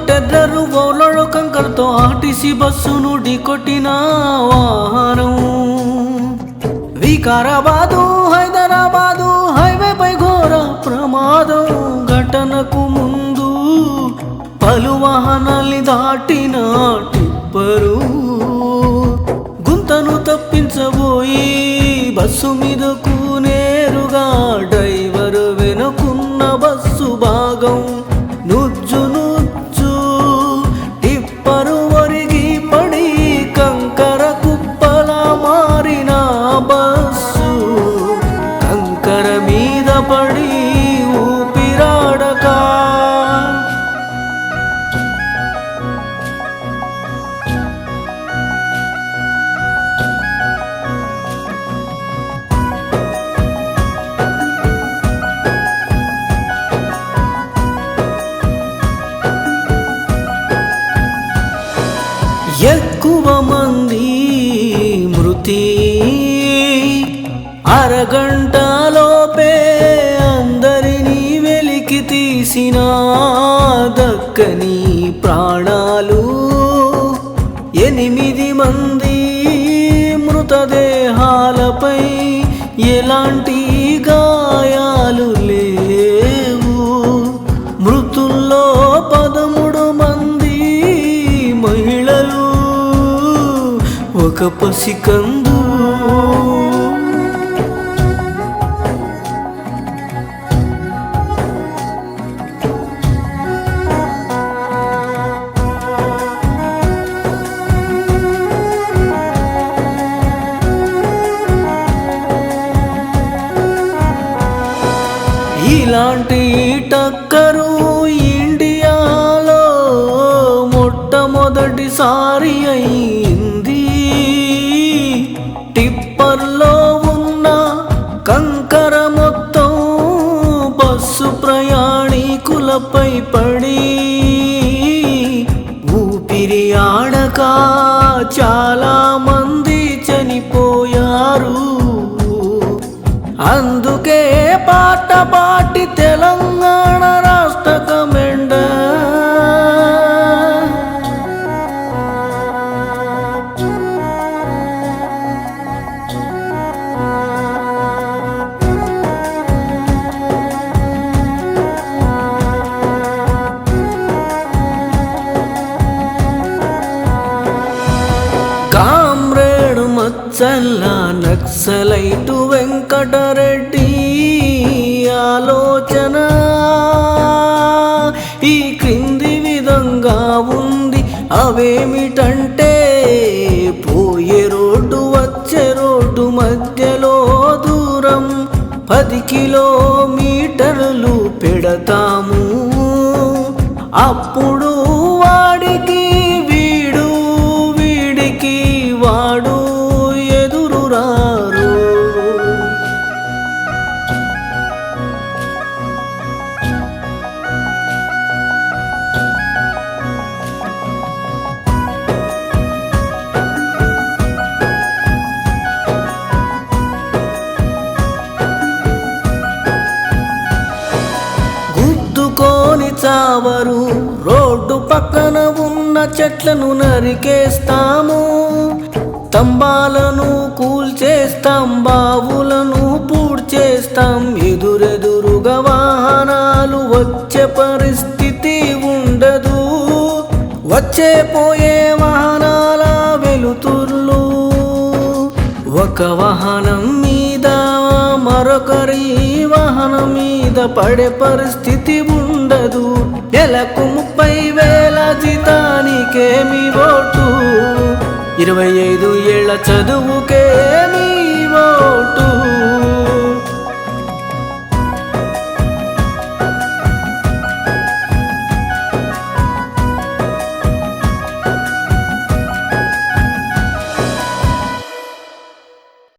terror ఓలడు కంకరతో RTC బస్సును ఢీకొట్టిన వాహనం వికారాబాదు హైదరాబాదు హైవేపై ఘోర ప్రమాదం ఘటనకు ముందు పలు వాహనాల్ని దాటిన టిప్పరు గుంతను తప్పించబోయి బస్సు మీదకు నేరుగా డ్రైవరు వెనుకున్న బస్సు భాగం నుజ్జు నుజ్జు టిప్పరు ఒరిగి పడి కంకర కుప్పల మారిన బస్సు కంకర మీద పడి ఊపిరాడక ఎక్కువ మంది మృతి అరగంటలోపే అందరినీ వెలికి తీసిన దక్కని ప్రాణాలు 8 మంది మృతదేహాలపై ఎలాంటి గాయాలు లేవు మృతుల్లో 13 మంది మహిళలు ఒక పసికందు ఇలాంటి టక్కరు ఇండియాలో మొట్టమొదటిసారి అయింది టిప్పర్లో ఉన్న కంకర మొత్తం బస్సు ప్రయాణికులపై పడి ఊపిరి ఆడక చాలా మంది చనిపోయారు అందుకే పాట పాటి తెలంగాణ రాష్ట్ర కమెండ కామ్రేడు మచ్చల్ల నక్సలైటు వెంకటరెడ్డి ఆలోచన ఈ క్రింది విధంగా ఉంది అవేమిటంటే పోయే రోడ్డు వచ్చే రోడ్డు మధ్యలో దూరం 10 కిలోమీటర్లు పెడతాము అప్పుడు వాడికి వీడు వీడికి వాడు ఎదురు రారు గుద్దుకొని చావరు రోడ్డు పక్కన ఉన్న చెట్లను నరికేస్తాము స్తంభాలను కూల్చేస్తాం బావులను పూడ్చేస్తాం ఎదురెదురుగా వాహనాలు వచ్చే పరిస్థితి ఉండదు వచ్చే పోయే వాహనాల వెలుతుర్లు ఒక వాహనం మీద మరొకరి వాహనం మీద పడే పరిస్థితి ఉండదు నెలకు 30,000 జీతానికేమి ఓటు 25 ఏళ్ల చదువుకేమి